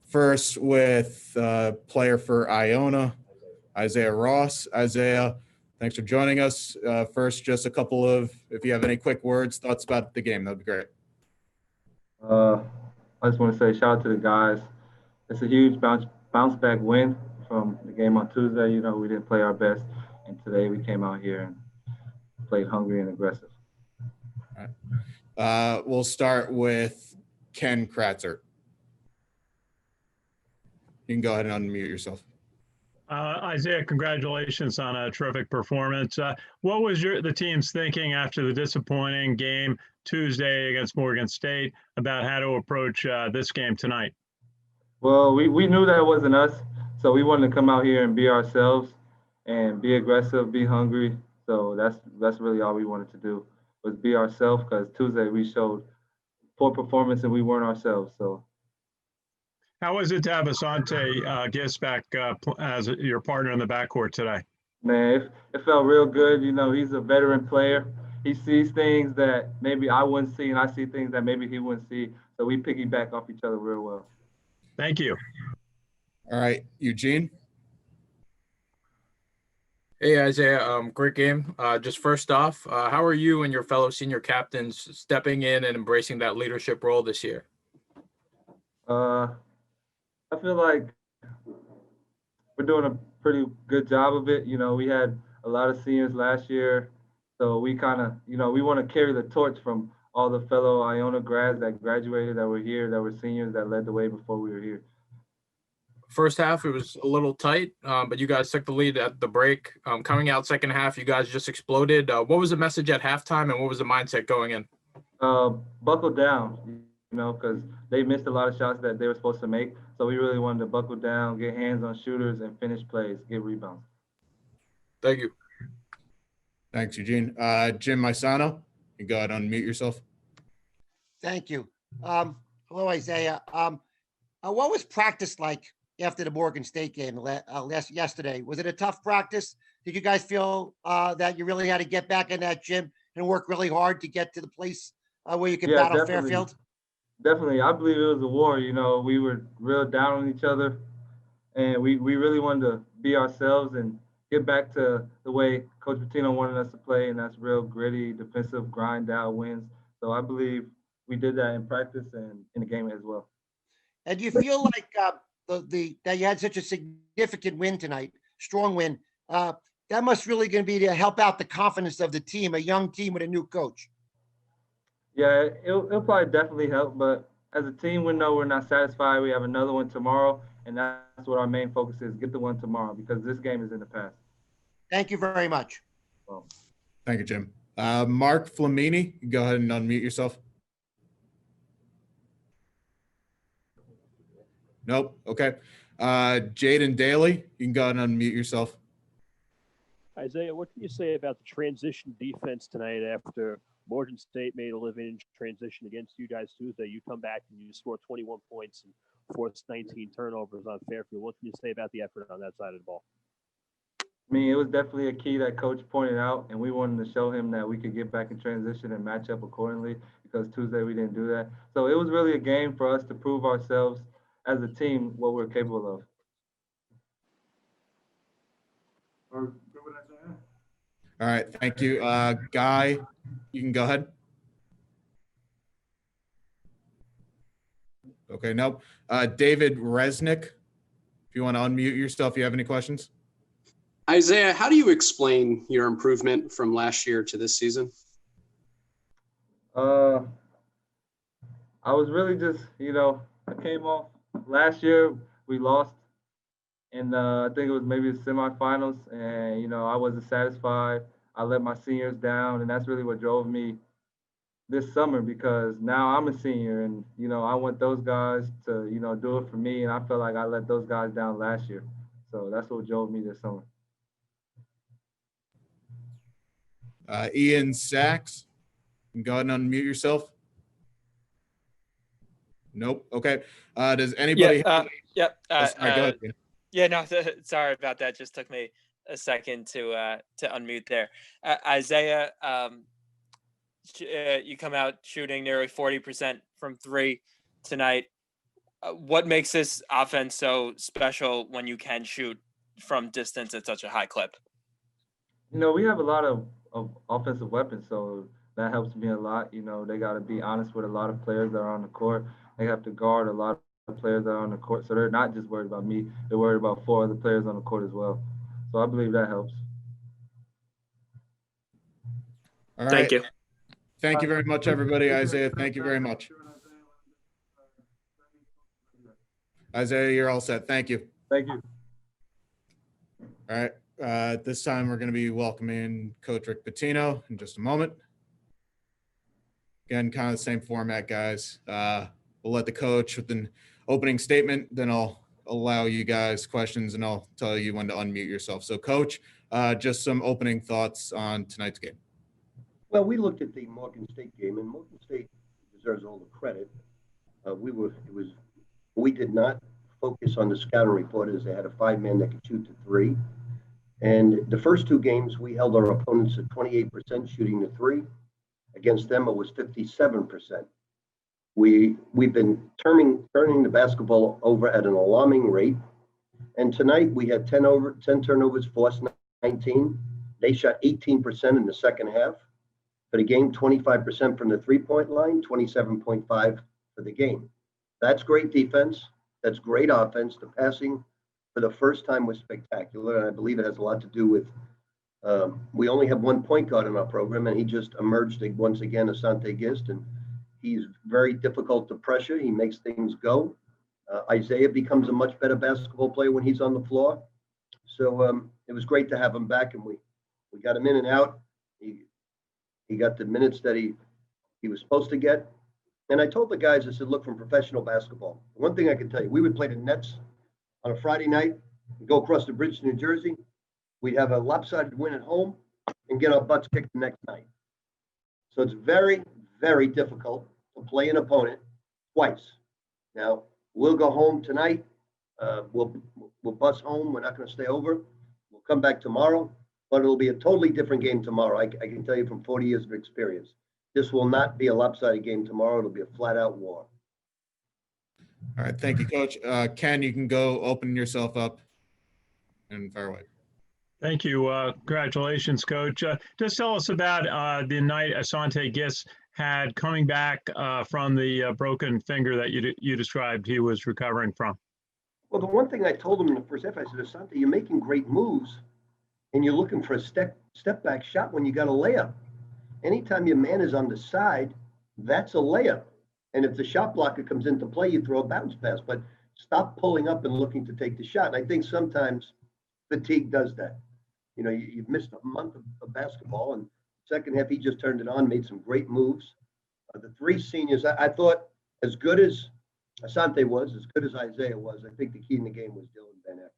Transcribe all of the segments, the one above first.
first with player for Iona, Isaiah Ross. Isaiah, thanks for joining us. First, just a couple of, if you have any quick words, thoughts about the game, that'd be great. I just want to say shout out to the guys. It's a huge bounce back win from the game on Tuesday. You know, we didn't play our best, and today we came out here and played hungry and aggressive. All right. We'll start with Ken Kratzer. You can go ahead and unmute yourself. Isaiah, congratulations on a terrific performance. What was the team's thinking after the disappointing game Tuesday against Morgan State about how to approach this game tonight? Well, we knew that wasn't us, so we wanted to come out here and be ourselves and be aggressive, be hungry. So that's really all we wanted to do, was be ourselves, because Tuesday we showed poor performance and we weren't ourselves. So. How was it to have Asante Gis back as your partner in the backcourt today? Man, it felt real good. You know, he's a veteran player. He sees things that maybe I wouldn't see, and I see things that maybe he wouldn't see. So we piggyback off each other real well. Thank you. All right, Eugene. Hey, Isaiah, great game. Just first off, how are you and your fellow senior captains stepping in and embracing that leadership role this year? I feel like we're doing a pretty good job of it. You know, we had a lot of seniors last year, so we kind of, you know, we want to carry the torch from all the fellow Iona grads that graduated, that were here, that were seniors, that led the way before we were here. First half, it was a little tight, but you guys took the lead at the break. Coming out second half, you guys just exploded. What was the message at halftime, and what was the mindset going in? Buckle down, you know, because they missed a lot of shots that they were supposed to make. So we really wanted to buckle down, get hands on shooters, and finish plays, get rebounds. Thank you. Thanks, Eugene. Jim Maisano, you can go ahead and unmute yourself. Thank you. Hello, Isaiah. What was practice like after the Morgan State game yesterday? Was it a tough practice? Did you guys feel that you really had to get back in that gym and work really hard to get to the place where you can battle definitely. Fairfield? Definitely. I believe it was a war. You know, we were real down on each other, and we really wanted to be ourselves and get back to the way Coach Pitino wanted us to play, and that's real gritty, defensive, grind out wins. So I believe we did that in practice and in the game as well. And do you feel like that you had such a significant win tonight, strong win, that must really going to be to help out the confidence of the team, a young team with a new coach? Yeah, it'll probably definitely help, but as a team, we know we're not satisfied. We have another one tomorrow, and that's what our main focus is, get the one tomorrow, because this game is in the past. Thank you very much. Well, Thank you, Jim. Mark Flamini, you go ahead and unmute yourself. Nope. Okay. Jaden Daly, you can go ahead and unmute yourself. Isaiah, what can you say about the transition defense tonight after Morgan State made a living transition against you guys Tuesday? You come back and you score 21 points and force 19 turnovers on Fairfield. What can you say about the effort on that side of the ball? I mean, it was definitely a key that Coach pointed out, and we wanted to show him that we could get back in transition and match up accordingly, because Tuesday we didn't do that. So it was really a game for us to prove ourselves as a team what we're capable of. All right. Thank you. Guy, you can go ahead. Okay. Nope. David Resnick, if you want to unmute yourself, you have any questions? Isaiah, how do you explain your improvement from last year to this season? I was really just, you know, I came off last year, we lost, and I think it was maybe the semifinals, and, you know, I wasn't satisfied. I let my seniors down, and that's really what drove me this summer, because now I'm a senior, and, you know, I want those guys to, you know, do it for me, and I felt like I let those guys down last year. So that's what drove me this summer. Ian Sachs, you can go ahead and unmute yourself. Nope. Okay. Does anybody? Yep. Go ahead. Yeah. No. Sorry about that. Just took me a second to unmute there. Isaiah, you come out shooting nearly 40% from three tonight. what makes this offense so special when you can shoot from distance at such a high clip? We have a lot of offensive weapons, so that helps me a lot. They got to be honest with a lot of players that are on the court. They have to guard a lot of players that are on the court, so they're not just worried about me. They're worried about 4 other players on the court as well. So I believe that helps. All right. Thank you. Thank you very much, everybody. Isaiah, thank you very much. Isaiah, you're all set. Thank you. Thank you. All right. At this time, we're going to be welcoming Coach Rick Pitino in just a moment. Again, kind of the same format, guys. We'll let the coach with an opening statement, then I'll allow you guys questions, and I'll tell you when to unmute yourself. So, Coach, just some opening thoughts on tonight's game. Well, we looked at the Morgan State game, and Morgan State deserves all the credit. We did not focus on the scouting report as they had a 5-man that could shoot to 3. And the first 2 games, we held our opponents at 28% shooting the 3. Against them, it was 57%. We've been turning the basketball over at an alarming rate. And tonight we had 10 turnovers, forced 19. They shot 18% in the second half. For the game, 25% from the 3-point line, 27.5 for the game. That's great defense. That's great offense. The passing for the first time was spectacular, and I believe it has a lot to do with we only have 1 point guard in our program, and he just emerged once again, Asante Gist, and he's very difficult to pressure. He makes things go. Isaiah becomes a much better basketball player when he's on the floor. So it was great to have him back, and we got him in and out. He got the minutes that he was supposed to get. And I told the guys, I said, look, from professional basketball, one thing I can tell you, we would play the Nets on a Friday night, go across the bridge to New Jersey. We'd have a lopsided win at home and get our butts kicked the next night. So it's very, very difficult to play an opponent twice. Now, we'll go home tonight. We'll bus home. We're not going to stay over. We'll come back tomorrow, but it'll be a totally different game tomorrow. I can tell you from 40 years of experience. This will not be a lopsided game tomorrow. It'll be a flat-out war. All right. Thank you, Coach. Ken, you can go open yourself up and fire away. Thank you. Congratulations, Coach. Just tell us about the night Asante Gist had coming back from the broken finger that you described he was recovering from. Well, the one thing I told him in the first half, I said, Asante, you're making great moves, and you're looking for a step back shot when you got a layup. Anytime your man is on the side, that's a layup. And if the shot blocker comes into play, you throw a bounce pass. But stop pulling up and looking to take the shot. And I think sometimes fatigue does that. You've missed a month of basketball, and second half he just turned it on, made some great moves. The 3 seniors, I thought, as good as Asante was, as good as Isaiah was, I think the key in the game was Dylan Van Eck.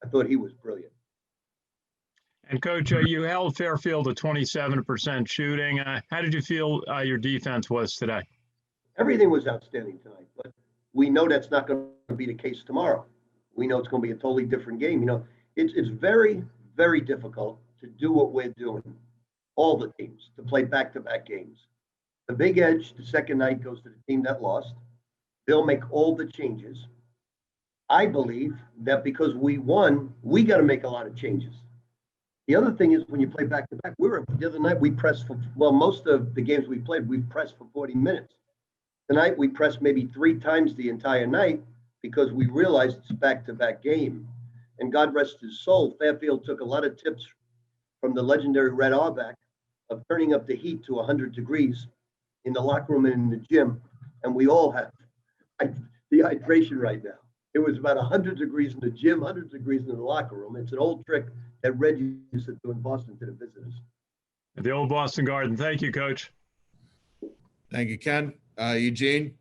I thought he was brilliant. And Coach, you held Fairfield to 27% shooting. How did you feel your defense was today? Everything was outstanding tonight, but we know that's not going to be the case tomorrow. We know it's going to be a totally different game. It's very, very difficult to do what we're doing, all the teams, to play back-to-back games. The big edge the second night goes to the team that lost. They'll make all the changes. I believe that because we won, we got to make a lot of changes. The other thing is when you play back-to-back, the other night we pressed most of the games we played, we pressed for 40 minutes. Tonight we pressed maybe 3 times the entire night because we realized it's a back-to-back game. And God rest his soul, Fairfield took a lot of tips from the legendary Red Auerbach of turning up the heat to 100 degrees in the locker room and in the gym. And we all have dehydration right now. It was about 100 degrees in the gym, 100 degrees in the locker room. It's an old trick that Red used to do in Boston to the visitors. The old Boston Garden. Thank you, Coach. Thank you, Ken. Eugene,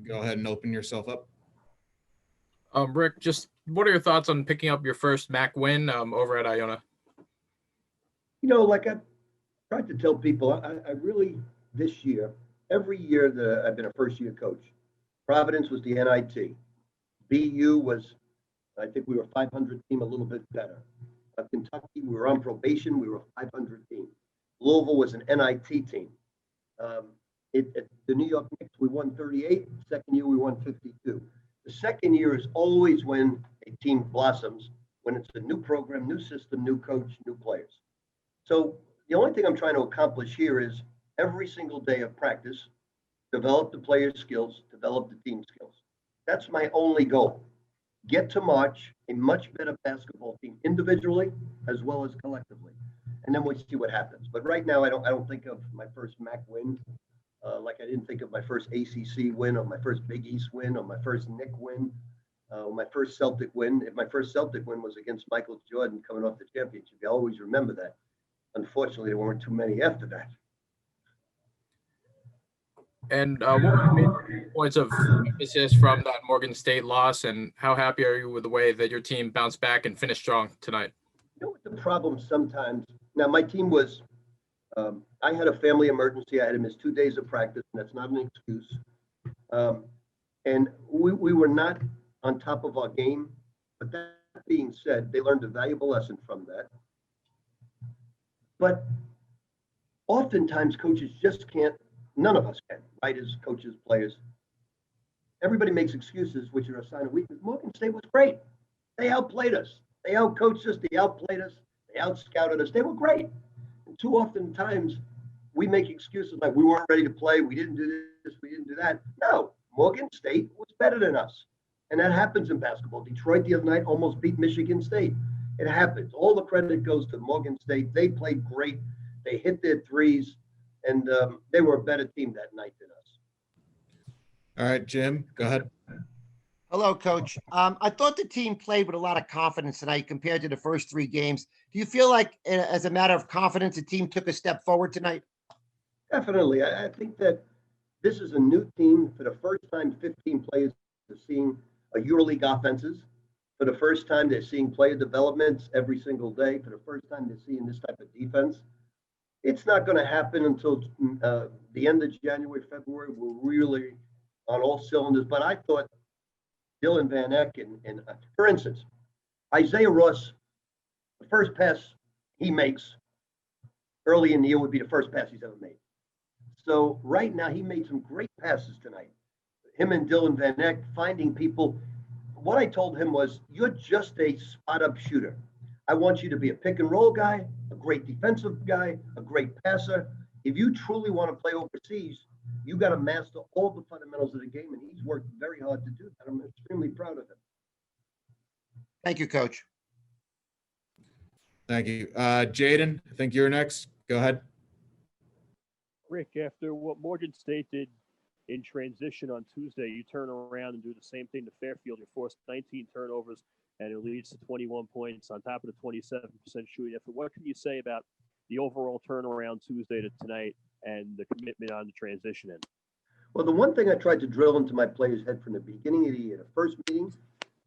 go ahead and open yourself up. Rick, just what are your thoughts on picking up your first MAAC win over at Iona? Like I tried to tell people, I really, this year, every year that I've been a first-year coach, Providence was the NIT. BU was, I think we were a 500 team, a little bit better. Kentucky, we were on probation, we were a 500 team. Louisville was an NIT team. The New York Knicks, we won 38. Second year, we won 52. The second year is always when a team blossoms, when it's a new program, new system, new coach, new players. So the only thing I'm trying to accomplish here is every single day of practice, develop the players' skills, develop the team skills. That's my only goal. Get to March a much better basketball team individually as well as collectively. And then we'll see what happens. But right now, I don't think of my first MAAC win like I didn't think of my first ACC win or my first Big East win or my first Nick win or my first Celtic win. If my first Celtic win was against Michael Jordan coming off the championship, I always remember that. Unfortunately, there weren't too many after that. And what were the main points of emphasis from that Morgan State loss, and how happy are you with the way that your team bounced back and finished strong tonight? You know what the problem sometimes, now my team was, I had a family emergency. I had to miss 2 days of practice, and that's not an excuse. And we were not on top of our game. But that being said, they learned a valuable lesson from that. But oftentimes coaches just can't, none of us can, writers, coaches, players. Everybody makes excuses, which are a sign of weakness. Morgan State was great. They outplayed us. They outcoached us. They outplayed us. They outscouted us. They were great. And too often times we make excuses like we weren't ready to play. We didn't do this. We didn't do that. No, Morgan State was better than us. And that happens in basketball. Detroit the other night almost beat Michigan State. It happens. All the credit goes to Morgan State. They played great. They hit their threes, and they were a better team that night than us. All right, Jim, go ahead. Hello, Coach. I thought the team played with a lot of confidence tonight compared to the first 3 games. Do you feel like, as a matter of confidence, the team took a step forward tonight? Definitely. I think that this is a new team. For the first time, 15 players are seeing a EuroLeague offenses. For the first time, they're seeing player developments every single day. For the first time, they're seeing this type of defense. It's not going to happen until the end of January, February. We're really on all cylinders. But I thought Dylan Van Eck and for instance, Isaiah Ross, the first pass he makes early in the year would be the first pass he's ever made. So right now, he made some great passes tonight. Him and Dylan Van Eck finding people. What I told him was, you're just a spot-up shooter. I want you to be a pick-and-roll guy, a great defensive guy, a great passer. If you truly want to play overseas, you got to master all the fundamentals of the game, and he's worked very hard to do that. I'm extremely proud of him. Thank you, Coach. Thank you. Jaden, I think you're next. Go ahead. Rick, after what Morgan State did in transition on Tuesday, you turn around and do the same thing to Fairfield. You forced 19 turnovers, and it leads to 21 points on top of the 27% shooting effort. What can you say about the overall turnaround Tuesday to tonight and the commitment on the transition end? Well, the one thing I tried to drill into my players' head from the beginning of the year, the first meeting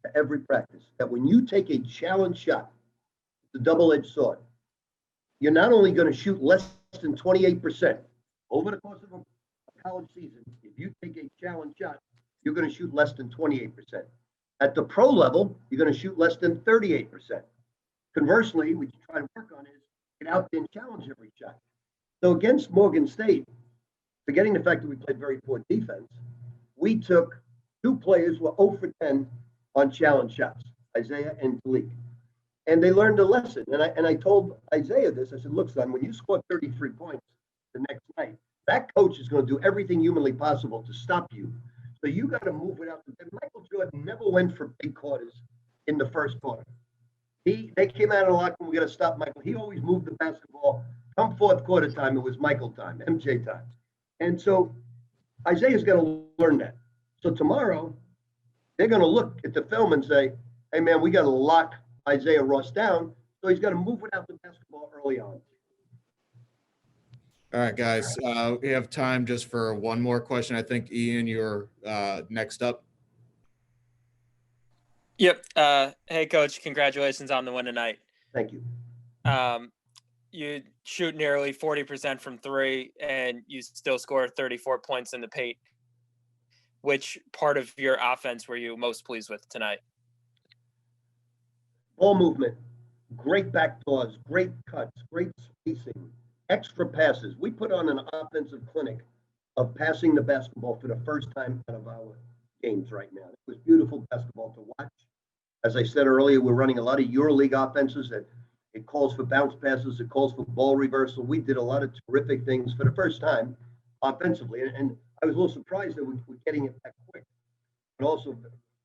to every practice, that when you take a challenge shot, it's a double-edged sword. You're not only going to shoot less than 28% over the course of a college season. If you take a challenge shot, you're going to shoot less than 28%. At the pro level, you're going to shoot less than 38%. Conversely, what you try to work on is get out there and challenge every shot. So against Morgan State, forgetting the fact that we played very poor defense, we took 2 players who were 0 for 10 on challenge shots, Isaiah and Talik. And they learned a lesson. And I told Isaiah this. I said, look, son, when you score 33 points the next night, that coach is going to do everything humanly possible to stop you. So you got to move it out. And Michael Jordan never went for big quarters in the first quarter. They came out of the locker room, we got to stop Michael. He always moved the basketball. Come fourth quarter time, it was Michael time, MJ time. And so Isaiah's got to learn that. So tomorrow, they're going to look at the film and say, hey, man, we got to lock Isaiah Ross down. So he's got to move without the basketball early on. All right, guys, we have time just for one more question. I think, Ian, you're next up. Yep. Hey, Coach, congratulations on the win tonight. Thank you. You shoot nearly 40% from 3, and you still score 34 points in the paint. Which part of your offense were you most pleased with tonight? Ball movement, great backdoors, great cuts, great spacing, extra passes. We put on an offensive clinic of passing the basketball for the first time out of our games right now. It was beautiful basketball to watch. As I said earlier, we're running a lot of EuroLeague offenses that it calls for bounce passes, it calls for ball reversal. We did a lot of terrific things for the first time offensively, and I was a little surprised that we're getting it that quick, but also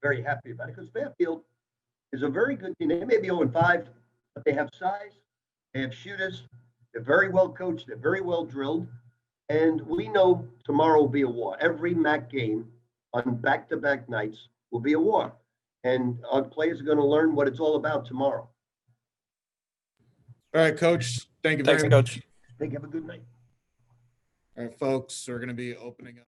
very happy about it because Fairfield is a very good team. They may be 0-5, but they have size, they have shooters, they're very well coached, they're very well drilled, and we know tomorrow will be a war. Every MAAC game on back-to-back nights will be a war, and our players are going to learn what it's all about tomorrow. All right, Coach. Thank you Thanks, very Coach. much. Think have a good night. All right, folks, we're going to be opening up.